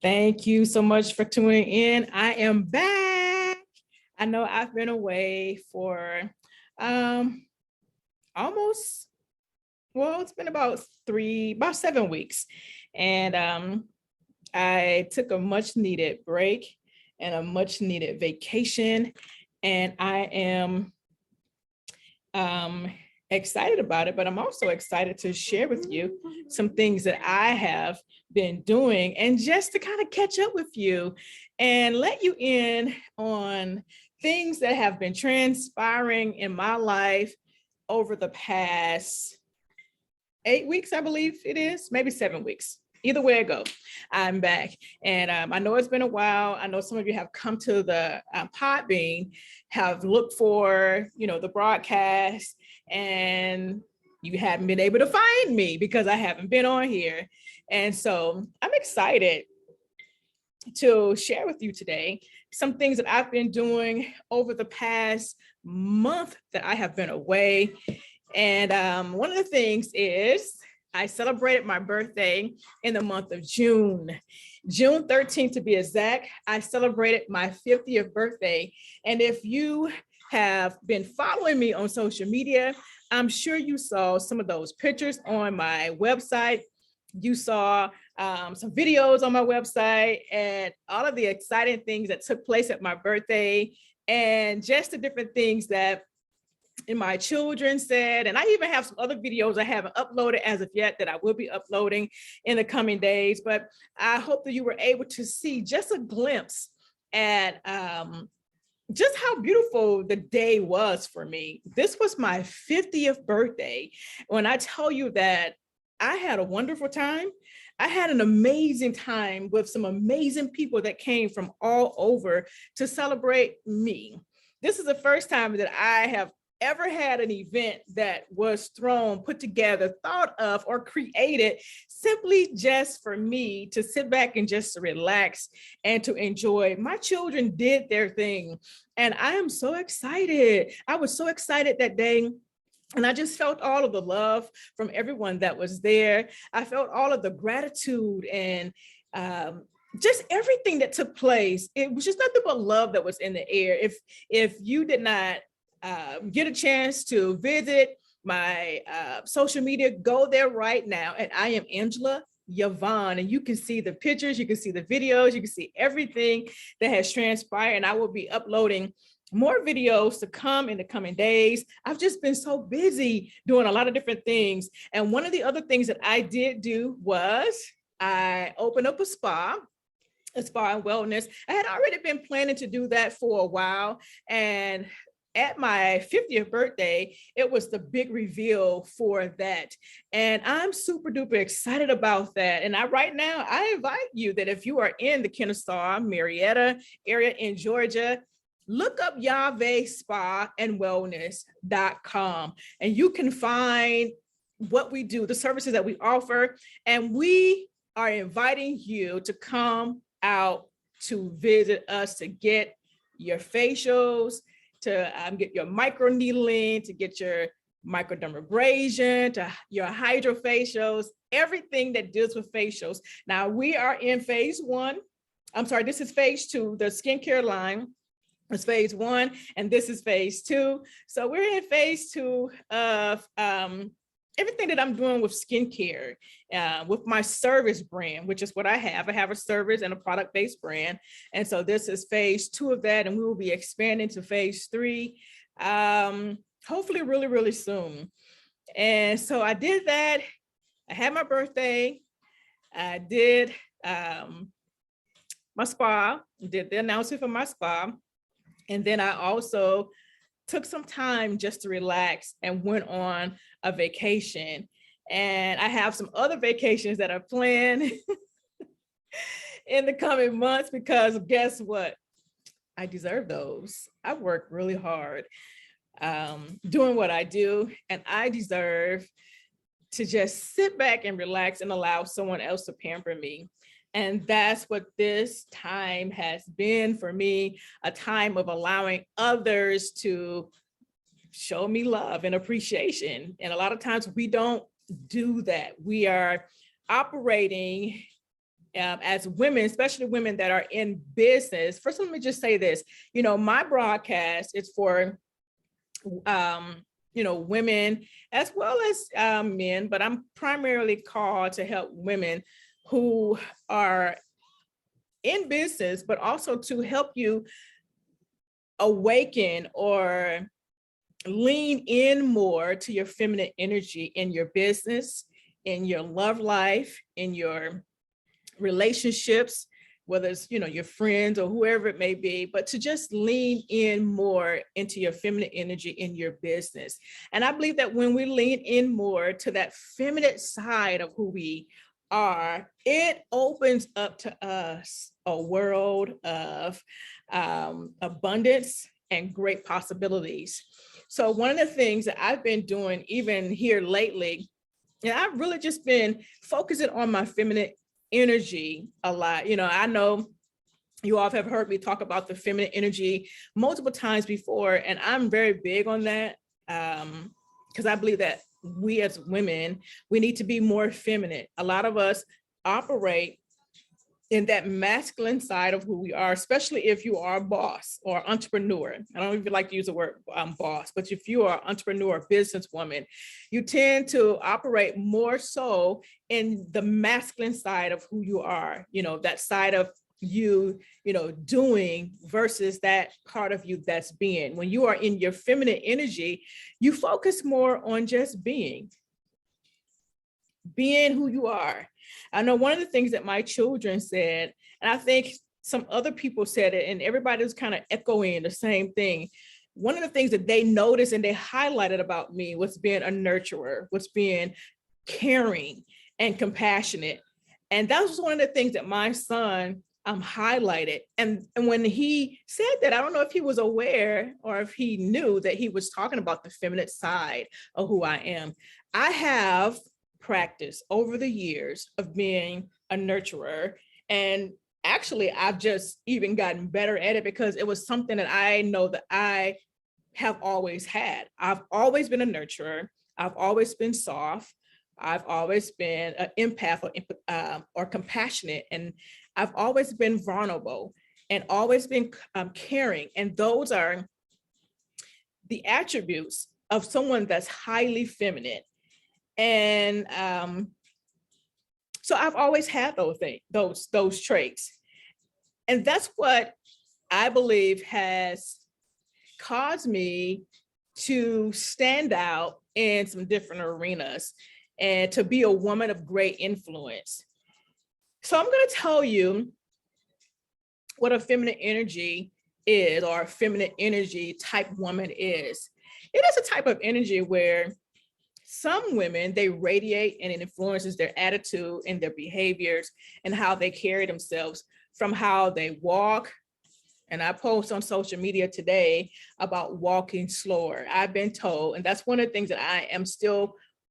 Thank you so much for tuning in. I am back. I know I've been away for um almost, it's been about 7 weeks. And I took a much needed break and a much needed vacation. And I am excited about it, but I'm also excited to share with you some things that I have been doing and just to kind of catch up with you and let you in on things that have been transpiring in my life over the past 8 weeks, I believe it is, maybe 7 weeks. Either way I go, I'm back. And I know it's been a while. I know some of you have come to the Podbean, have looked for, the broadcast, and you haven't been able to find me because I haven't been on here. And so I'm excited to share with you today some things that I've been doing over the past month that I have been away. And one of the things is I celebrated my birthday in the month of June 13th to be exact. I celebrated my 50th birthday. And if you have been following me on social media, I'm sure you saw some of those pictures on my website. You saw some videos on my website and all of the exciting things that took place at my birthday and just the different things that my children said. And I even have some other videos I haven't uploaded as of yet that I will be uploading in the coming days. But I hope that you were able to see just a glimpse at just how beautiful the day was for me. This was my 50th birthday. When I tell you that I had a wonderful time, I had an amazing time with some amazing people that came from all over to celebrate me. This is the first time that I have ever had an event that was put together, thought of, or created simply just for me to sit back and just to relax and to enjoy. My children did their thing, and I am so excited. I was so excited that day. And I just felt all of the love from everyone that was there. I felt all of the gratitude and just everything that took place. It was just nothing but love that was in the air. If you did not get a chance to visit my social media, go there right now. And I am Angela Yvonne, and you can see the pictures, you can see the videos, you can see everything that has transpired. And I will be uploading more videos to come in the coming days. I've just been so busy doing a lot of different things. And one of the other things that I did do was I opened up a spa and wellness. I had already been planning to do that for a while. And at my 50th birthday, it was the big reveal for that. And I'm super duper excited about that. And right now, I invite you that if you are in the Kennesaw, Marietta area in Georgia, look up Yahweh Spa and Wellness.com, and you can find what we do, the services that we offer. And we are inviting you to come out to visit us, to get your facials, to get your microneedling, to get your microdermabrasion, to your hydrofacials, everything that deals with facials. Now we are in phase one. I'm sorry, this is phase two, the skincare line. It's phase one, and this is phase two. So we're in phase two of everything that I'm doing with skincare, with my service brand, which is what I have. I have a service and a product-based brand. And so this is phase two of that, and we will be expanding to phase three, hopefully really, really soon. And so I did that. I had my birthday. I did my spa, did the announcement for my spa. And then I also took some time just to relax and went on a vacation. And I have some other vacations that are planned in the coming months because guess what? I deserve those. I work really hard doing what I do, and I deserve to just sit back and relax and allow someone else to pamper me. And that's what this time has been for me, a time of allowing others to show me love and appreciation. And a lot of times we don't do that. We are operating as women, especially women that are in business. First, let me just say this, my broadcast is for, women as well as men, but I'm primarily called to help women who are in business, but also to help you awaken or lean in more to your feminine energy in your business, in your love life, in your relationships, whether it's, your friends or whoever it may be, but to just lean in more into your feminine energy in your business. And I believe that when we lean in more to that feminine side of who we are, it opens up to us a world of abundance and great possibilities. So one of the things that I've been doing even here lately, and I've really just been focusing on my feminine energy a lot. I know you all have heard me talk about the feminine energy multiple times before, and I'm very big on that because I believe that we as women, we need to be more feminine. A lot of us operate in that masculine side of who we are, especially if you are a boss or entrepreneur. I don't even like to use the word boss, but if you are an entrepreneur, businesswoman, you tend to operate more so in the masculine side of who you are, that side of you, doing versus that part of you that's being. When you are in your feminine energy, you focus more on just being who you are. I know one of the things that my children said, and I think some other people said it, and everybody was kind of echoing the same thing. One of the things that they noticed and they highlighted about me was being a nurturer, was being caring and compassionate. And that was one of the things that my son highlighted. And when he said that, I don't know if he was aware or if he knew that he was talking about the feminine side of who I am. I have practice over the years of being a nurturer, and actually I've just even gotten better at it because it was something that I know that I have always had. I've always been a nurturer. I've always been soft. I've always been an empath or compassionate, and I've always been vulnerable and always been caring. And those are the attributes of someone that's highly feminine. And so I've always had those things, those traits. And that's what I believe has caused me to stand out in some different arenas and to be a woman of great influence. So I'm going to tell you what a feminine energy is, or a feminine energy type woman is. It is a type of energy where some women, they radiate and it influences their attitude and their behaviors and how they carry themselves, from how they walk. And I post on social media today about walking slower. I've been told, and that's one of the things that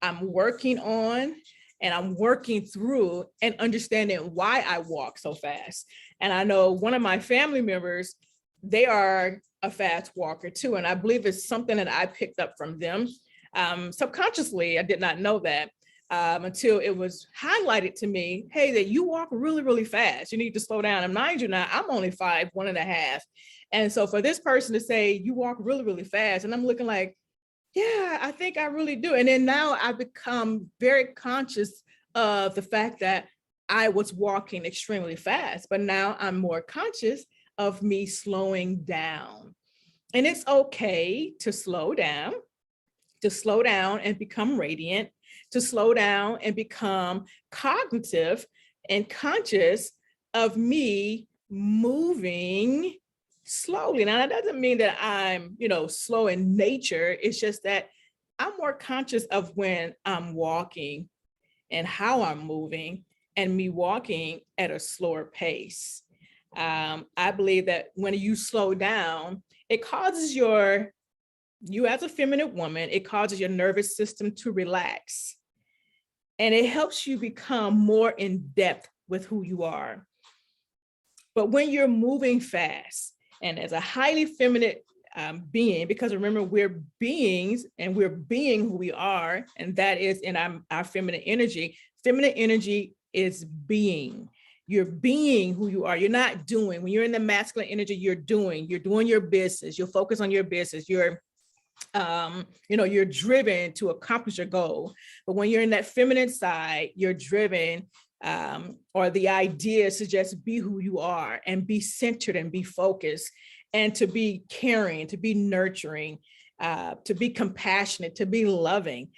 I'm working on, and I'm working through and understanding why I walk so fast. And I know one of my family members, they are a fast walker too. And I believe it's something that I picked up from them. Subconsciously, I did not know that until it was highlighted to me, hey, that you walk really, really fast. You need to slow down. And mind you, now I'm only 5'1.5". And so for this person to say, you walk really, really fast, and I'm looking like, yeah, I think I really do. And then now I've become very conscious of the fact that I was walking extremely fast, but now I'm more conscious of me slowing down. And it's okay to slow down and become radiant, to slow down and become cognitive and conscious of me moving slowly. Now, that doesn't mean that I'm, slow in nature. It's just that I'm more conscious of when I'm walking and how I'm moving, and me walking at a slower pace. I believe that when you slow down, it causes you as a feminine woman, it causes your nervous system to relax. And it helps you become more in depth with who you are. But when you're moving fast, and as a highly feminine being, because remember, we're beings and we're being who we are, and that is in our feminine energy. Feminine energy is being. you're being who you are. You're not doing. When you're in the masculine energy, you're doing your business. You're focused on your business. You're you're driven to accomplish your goal. But when you're in that feminine side, you're driven, or the idea is to just be who you are and be centered and be focused and to be caring, to be nurturing, to be compassionate, to be loving,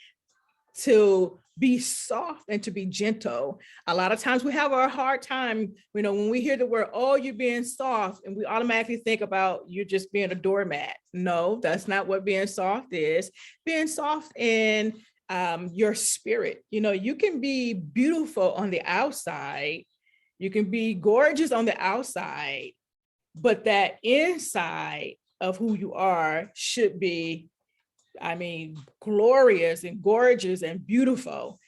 to be soft and to be gentle. A lot of times we have a hard time, when we hear the word, oh, you're being soft, and we automatically think about you just being a doormat. No, that's not what being soft is. Being soft in your spirit. You can be beautiful on the outside. You can be gorgeous on the outside, but that inside of who you are should be, glorious and gorgeous and beautiful.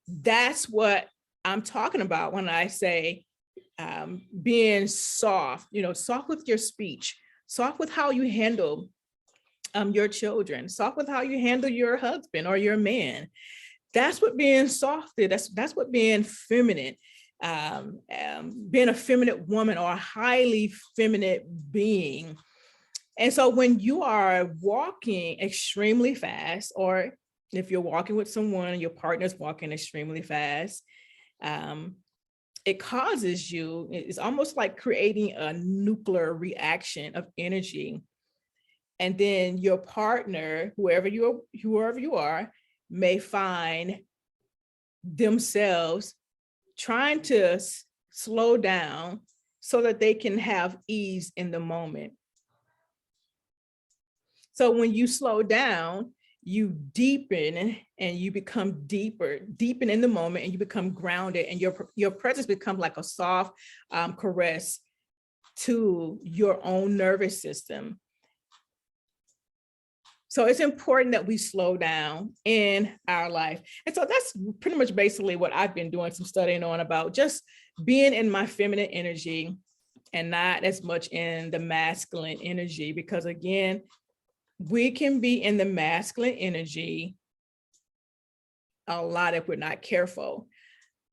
That's what I'm talking about when I say being soft, soft with your speech, soft with how you handle your children, soft with how you handle your husband or your man. That's what being soft is. That's what being feminine, being a feminine woman or a highly feminine being. And so when you are walking extremely fast, or if you're walking with someone and your partner's walking extremely fast, it causes you, it's almost like creating a nuclear reaction of energy. And then your partner, whoever you are, may find themselves trying to slow down so that they can have ease in the moment. So when you slow down, you deepen and you become deepen in the moment, and you become grounded, and your presence becomes like a soft caress to your own nervous system. So it's important that we slow down in our life. And so that's pretty much basically what I've been doing some studying on, about just being in my feminine energy and not as much in the masculine energy, because again, we can be in the masculine energy a lot if we're not careful.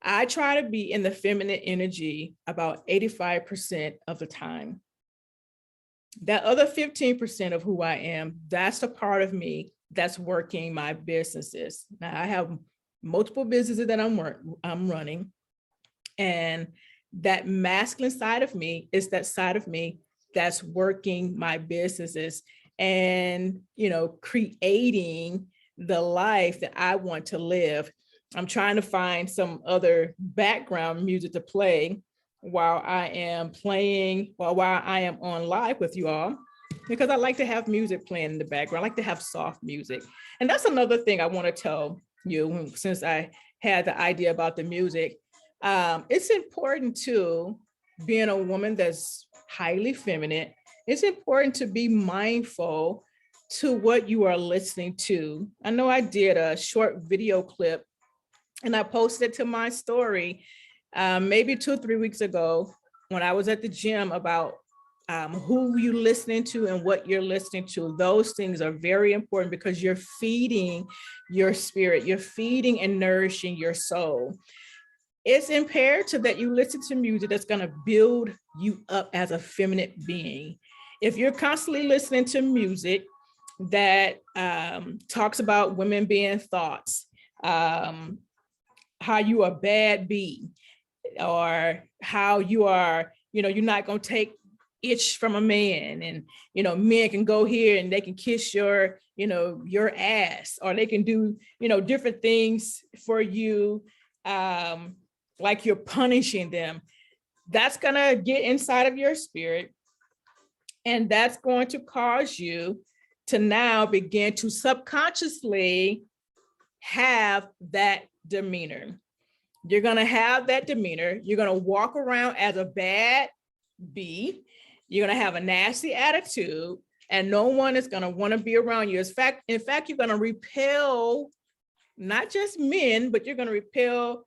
I try to be in the feminine energy about 85% of the time. That other 15% of who I am, that's the part of me that's working my businesses. Now, I have multiple businesses that I'm running, and that masculine side of me is that side of me that's working my businesses and, creating the life that I want to live. I'm trying to find some other background music to play while I am on live with you all, because I like to have music playing in the background. I like to have soft music. And that's another thing I want to tell you, since I had the idea about the music. It's important to, being a woman that's highly feminine, it's important to be mindful to what you are listening to. I know I did a short video clip and I posted it to my story maybe 2 or 3 weeks ago when I was at the gym, about who you listening to and what you're listening to. Those things are very important because you're feeding your spirit, you're feeding and nourishing your soul. It's imperative that you listen to music that's going to build you up as a feminine being. If you're constantly listening to music that talks about women being thoughts, how you are bad bee, or how you are, you're not going to take itch from a man, and men can go here and they can kiss your ass, or they can do different things for you, like you're punishing them. That's going to get inside of your spirit, and that's going to cause you to now begin to subconsciously have that demeanor. You're going to have that demeanor. You're going to walk around as a bad bee. You're going to have a nasty attitude, and no one is going to want to be around you. In fact, you're going to repel not just men, but you're going to repel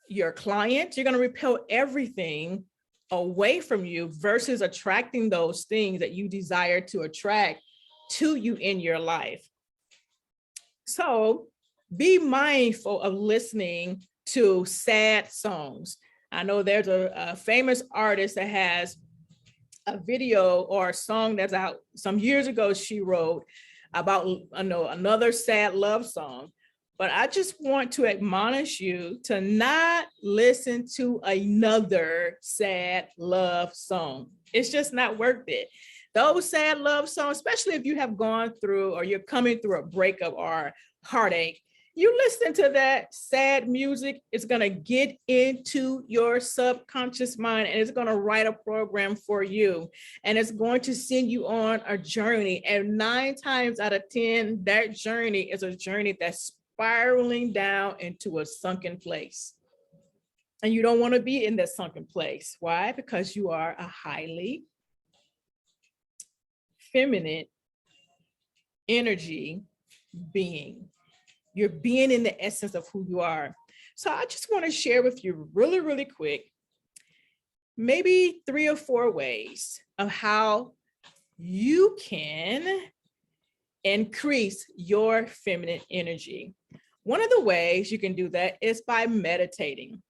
your clients. You're going to repel everything away from you versus attracting those things that you desire to attract to you in your life. So be mindful of listening to sad songs. I know there's a famous artist that has a video or a song that's out some years ago she wrote about, I know, another sad love song. But I just want to admonish you to not listen to another sad love song. It's just not worth it. Those sad love songs, especially if you have gone through or you're coming through a breakup or heartache, you listen to that sad music, it's going to get into your subconscious mind and it's going to write a program for you. And it's going to send you on a journey. And 9 times out of 10, that journey is a journey that's spiraling down into a sunken place. And you don't want to be in that sunken place. Why? Because you are a highly feminine energy being. You're being in the essence of who you are. So I just want to share with you really, really quick, maybe 3 or 4 ways of how you can increase your feminine energy. One of the ways you can do that is by meditating.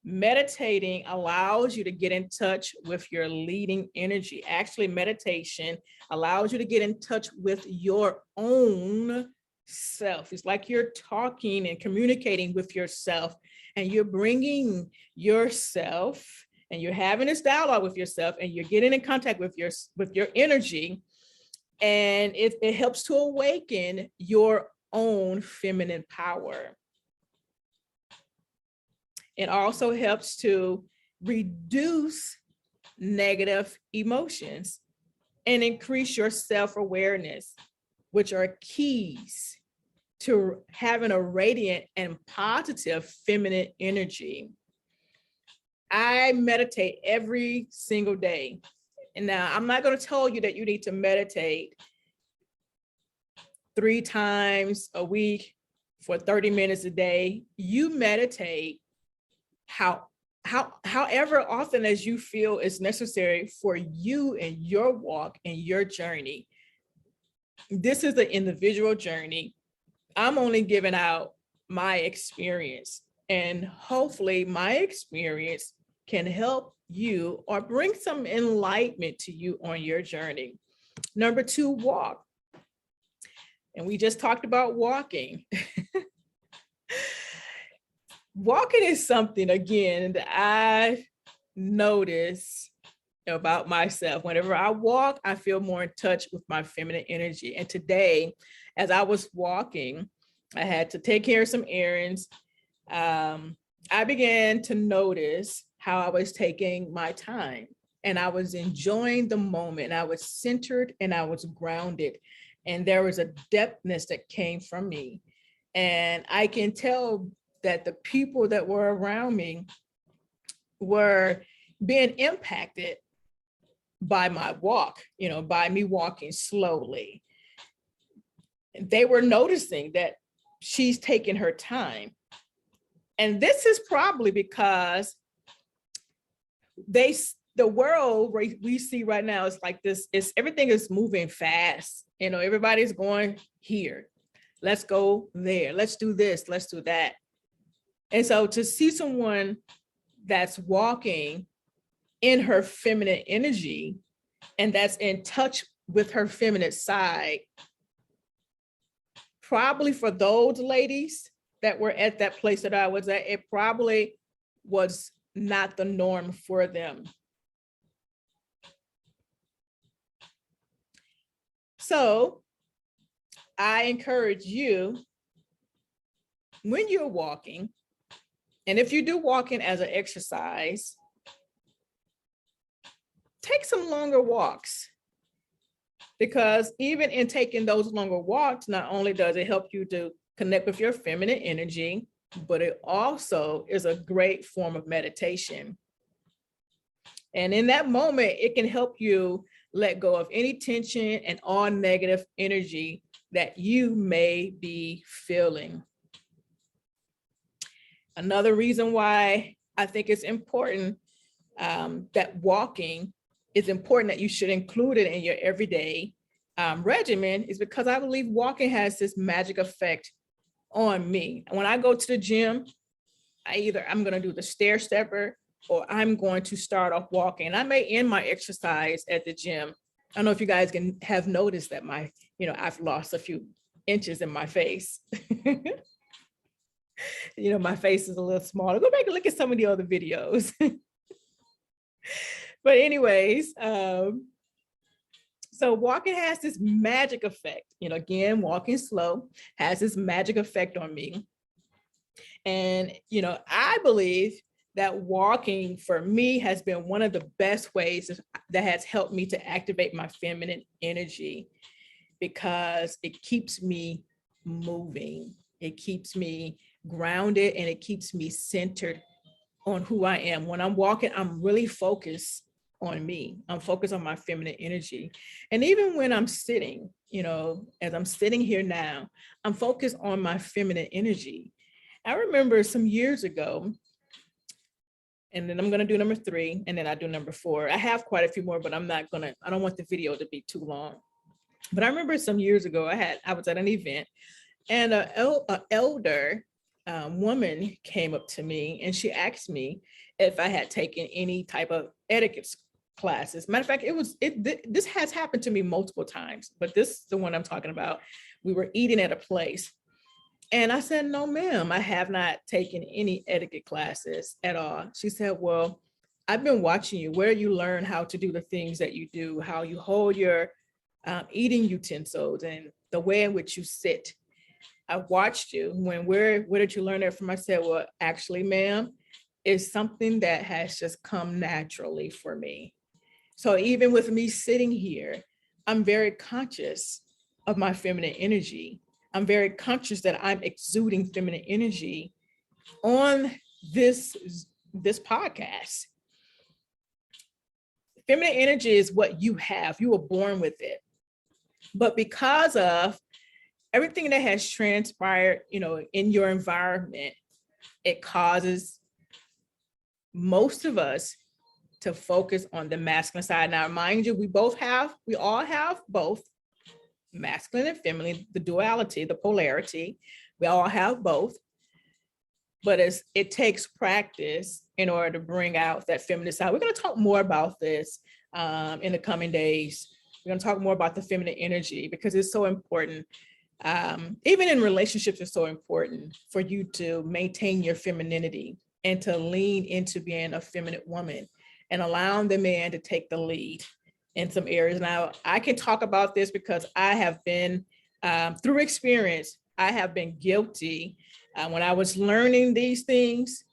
Meditating allows you to get in touch with your leading energy. Actually, meditation allows you to get in touch with your own self. It's like you're talking and communicating with yourself, and you're bringing yourself and you're having this dialogue with yourself, and you're getting in contact with your energy, and it helps to awaken your own feminine power. It also helps to reduce negative emotions and increase your self-awareness, which are keys to having a radiant and positive feminine energy. I meditate every single day. And now I'm not going to tell you that you need to meditate 3 times a week for 30 minutes a day. You meditate however often as you feel is necessary for you and your walk and your journey. This is an individual journey. I'm only giving out my experience, and hopefully my experience can help you or bring some enlightenment to you on your journey. Number 2, walk. And we just talked about walking. Walking is something, again, that I notice about myself. Whenever I walk, I feel more in touch with my feminine energy. And today, as I was walking, I had to take care of some errands. I began to notice how I was taking my time, and I was enjoying the moment. I was centered and I was grounded, and there was a depthness that came from me. And I can tell that the people that were around me were being impacted by my walk, by me walking slowly. They were noticing that she's taking her time. And this is probably because the world we see right now is like this, everything is moving fast. Everybody's going here. Let's go there. Let's do this. Let's do that. And so to see someone that's walking in her feminine energy and that's in touch with her feminine side, probably for those ladies that were at that place that I was at, it probably was not the norm for them. So I encourage you, when you're walking, and if you do walking as an exercise, take some longer walks, because even in taking those longer walks, not only does it help you to connect with your feminine energy, but it also is a great form of meditation. And in that moment, it can help you let go of any tension and all negative energy that you may be feeling. Another reason why I think it's important that walking is important, that you should include it in your everyday regimen, is because I believe walking has this magic effect on me. When I go to the gym, I'm going to do the stair stepper, or I'm going to start off walking. And I may end my exercise at the gym. I don't know if you guys can have noticed that I've lost a few inches in my face. My face is a little smaller. Go back and look at some of the other videos. But anyways, so walking has this magic effect. Again, walking slow has this magic effect on me. And, I believe that walking for me has been one of the best ways that has helped me to activate my feminine energy, because it keeps me moving. It keeps me grounded, and it keeps me centered on who I am. When I'm walking, I'm really focused on me. I'm focused on my feminine energy. And even when I'm sitting, as I'm sitting here now, I'm focused on my feminine energy. I remember some years ago, and then I'm going to do number 3, and then I do number 4. I have quite a few more, but I don't want the video to be too long. But I remember some years ago, I was at an event, and an elder woman came up to me, and she asked me if I had taken any type of etiquette classes. Matter of fact, this has happened to me multiple times, but this is the one I'm talking about. We were eating at a place, and I said, "No, ma'am, I have not taken any etiquette classes at all." She said, "Well, I've been watching you. Where you learn how to do the things that you do, how you hold your eating utensils, and the way in which you sit. I watched you. Where did you learn that from?" I said, "Well, actually, ma'am, it's something that has just come naturally for me." So even with me sitting here, I'm very conscious of my feminine energy. I'm very conscious that I'm exuding feminine energy on this podcast. Feminine energy is what you have. You were born with it. But because of everything that has transpired, in your environment, it causes most of us to focus on the masculine side. Now, mind you, we all have both masculine and feminine, the duality, the polarity. We all have both, but it takes practice in order to bring out that feminine side. We're going to talk more about this in the coming days. We're going to talk more about the feminine energy, because it's so important. Even in relationships, it's so important for you to maintain your femininity and to lean into being a feminine woman and allowing the man to take the lead in some areas. Now, I can talk about this because I have been, through experience, I have been guilty. When I was learning these things,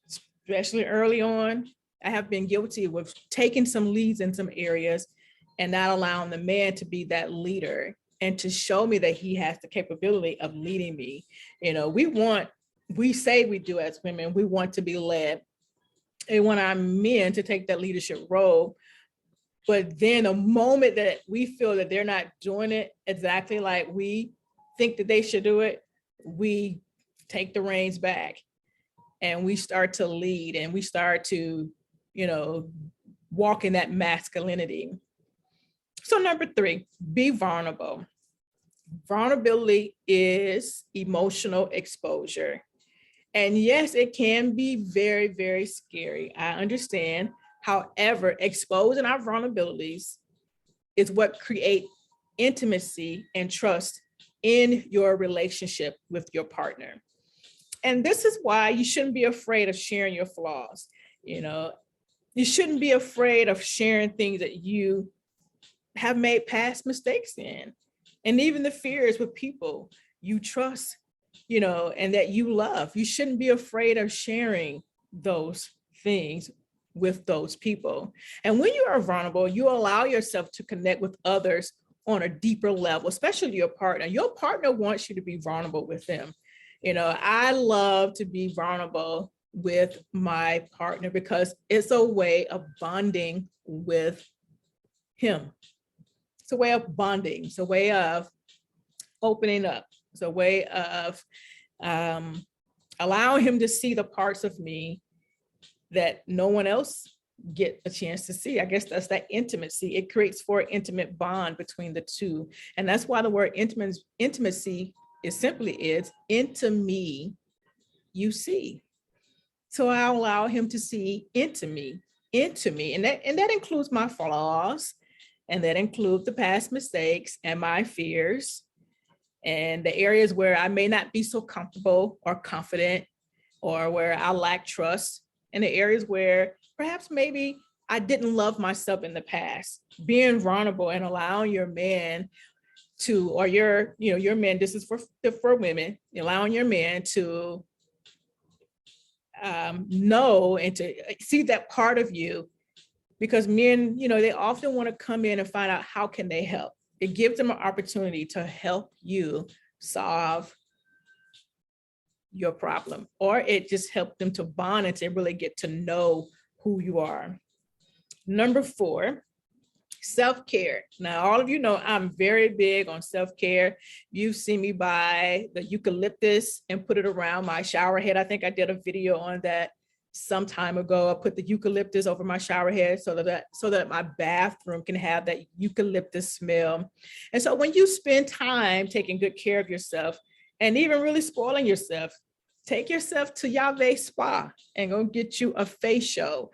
especially early on, I have been guilty with taking some leads in some areas and not allowing the man to be that leader and to show me that he has the capability of leading me. We say we do as women, we want to be led. And want our men to take that leadership role. But then the moment that we feel that they're not doing it exactly like we think that they should do it, we take the reins back and we start to lead, and we start to, walk in that masculinity. So number 3, be vulnerable. Vulnerability is emotional exposure. And yes, it can be very, very scary. I understand. However, exposing our vulnerabilities is what creates intimacy and trust in your relationship with your partner. And this is why you shouldn't be afraid of sharing your flaws. You shouldn't be afraid of sharing things that you have made past mistakes in, and even the fears with people you trust, and that you love. You shouldn't be afraid of sharing those things with those people. And when you are vulnerable, you allow yourself to connect with others on a deeper level, especially your partner. Your partner wants you to be vulnerable with them. I love to be vulnerable with my partner because it's a way of bonding with him. It's a way of bonding. It's a way of opening up. It's a way of allowing him to see the parts of me that no one else get a chance to see. I guess that's that intimacy. It creates for an intimate bond between the two. And that's why the word intimacy is into me, you see. So I allow him to see into me. And that includes my flaws, and that includes the past mistakes and my fears and the areas where I may not be so comfortable or confident, or where I lack trust, and the areas where perhaps maybe I didn't love myself in the past. Being vulnerable and allowing your man to, or your men, this is for women, allowing your man to know and to see that part of you, because men, they often want to come in and find out how can they help. It gives them an opportunity to help you solve your problem, or it just helps them to bond and to really get to know who you are. Number 4, self-care. Now, all of you know I'm very big on self-care. You've seen me buy the eucalyptus and put it around my shower head. I think I did a video on that some time ago. I put the eucalyptus over my shower head so that my bathroom can have that eucalyptus smell. And so when you spend time taking good care of yourself and even really spoiling yourself, take yourself to Yahweh Spa and go get you a facial.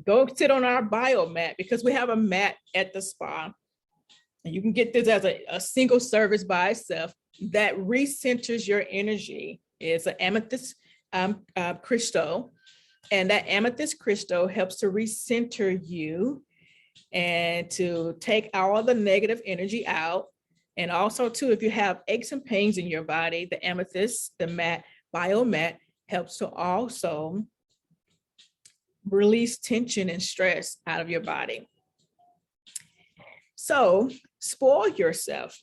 Go sit on our bio mat, because we have a mat at the spa. And you can get this as a single service by itself that recenters your energy. It's an amethyst crystal. And that amethyst crystal helps to recenter you and to take all the negative energy out. And also too, if you have aches and pains in your body, the amethyst, the mat, biomat, helps to also release tension and stress out of your body. So spoil yourself.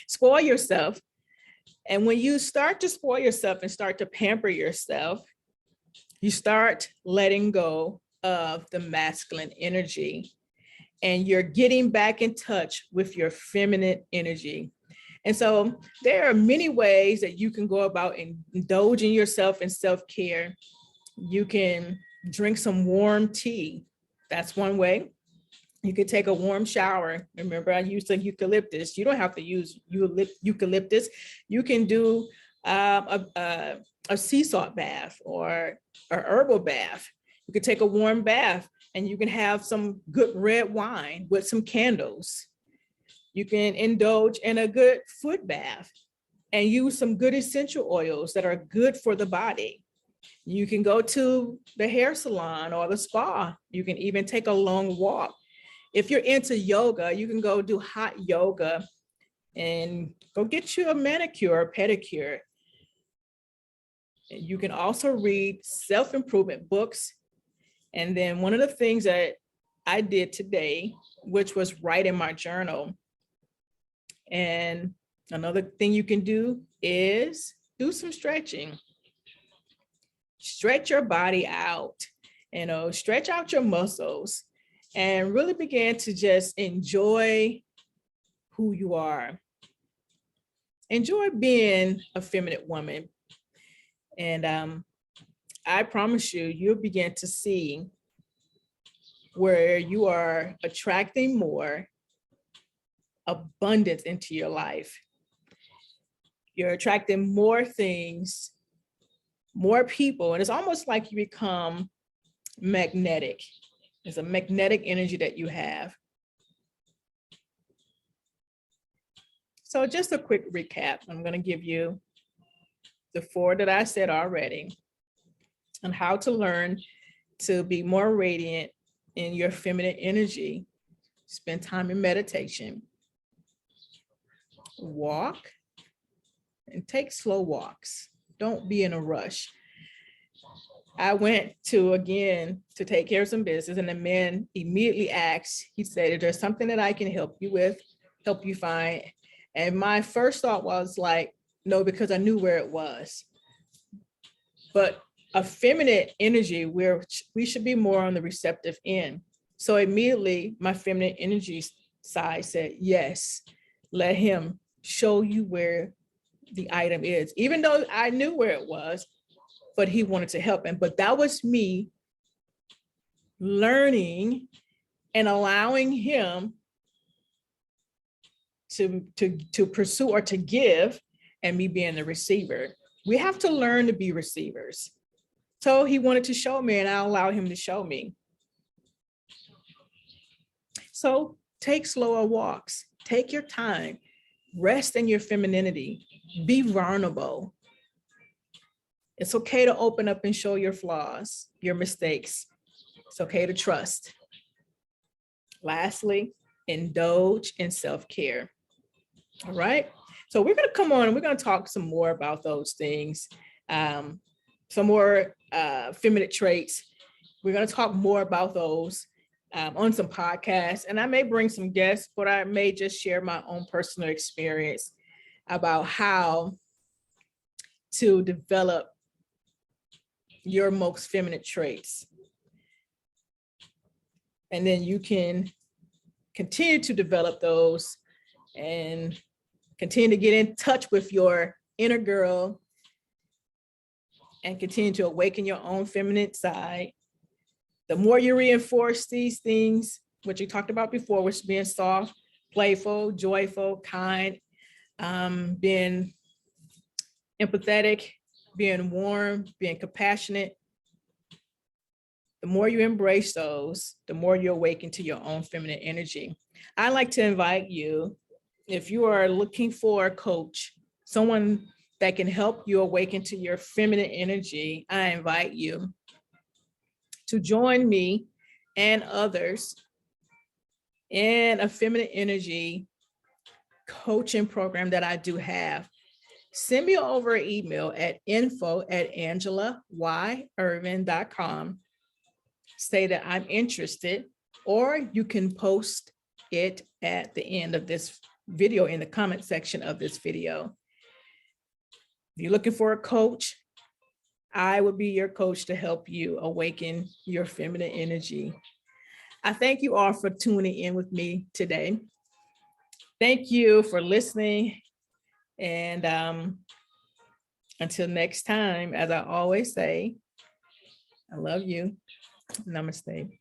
Spoil yourself. And when you start to spoil yourself and start to pamper yourself, you start letting go of the masculine energy, and you're getting back in touch with your feminine energy. And so there are many ways that you can go about indulging yourself in self-care. You can drink some warm tea. That's one way. You could take a warm shower. Remember, I used the eucalyptus. You don't have to use eucalyptus. You can do a sea salt bath or a herbal bath. You could take a warm bath, and you can have some good red wine with some candles. You can indulge in a good foot bath and use some good essential oils that are good for the body. You can go to the hair salon or the spa. You can even take a long walk. If you're into yoga, you can go do hot yoga and go get you a manicure or pedicure. You can also read self-improvement books. And then one of the things that I did today, which was write in my journal. And another thing you can do is do some stretching. Stretch your body out, stretch out your muscles, and really begin to just enjoy who you are. Enjoy being a feminine woman. And I promise you, you'll begin to see where you are attracting more abundance into your life. You're attracting more things, more people, and it's almost like you become magnetic. It's a magnetic energy that you have. So just a quick recap. I'm going to give you the 4 that I said already on how to learn to be more radiant in your feminine energy. Spend time in meditation. Walk and take slow walks. Don't be in a rush. I went to take care of some business, and the man immediately asked, he said, is there something that I can help you with, help you find? And my first thought was like, no, because I knew where it was. But a feminine energy where we should be more on the receptive end. So immediately my feminine energy side said, yes, let him show you where the item is, even though I knew where it was, but he wanted to help him. But that was me learning and allowing him to pursue or to give, and me being the receiver. We have to learn to be receivers. So he wanted to show me, and I allowed him to show me. So take slower walks, take your time, rest in your femininity, be vulnerable. It's okay to open up and show your flaws, your mistakes. It's okay to trust. Lastly, indulge in self-care. All right. So we're going to come on and we're going to talk some more about those things, some more feminine traits. We're going to talk more about those on some podcasts, and I may bring some guests, but I may just share my own personal experience about how to develop your most feminine traits. And then you can continue to develop those and continue to get in touch with your inner girl and continue to awaken your own feminine side. The more you reinforce these things, what you talked about before, which is being soft, playful, joyful, kind, being empathetic, being warm, being compassionate, the more you embrace those, the more you awaken to your own feminine energy. I'd like to invite you, if you are looking for a coach, someone that can help you awaken to your feminine energy, I invite you to join me and others in a feminine energy coaching program that I do have. Send me over an email at info@angelayirvin.com. Say that I'm interested, or you can post it at the end of this video in the comment section of this video. If you're looking for a coach, I will be your coach to help you awaken your feminine energy. I thank you all for tuning in with me today. Thank you for listening. And until next time, as I always say, I love you. Namaste.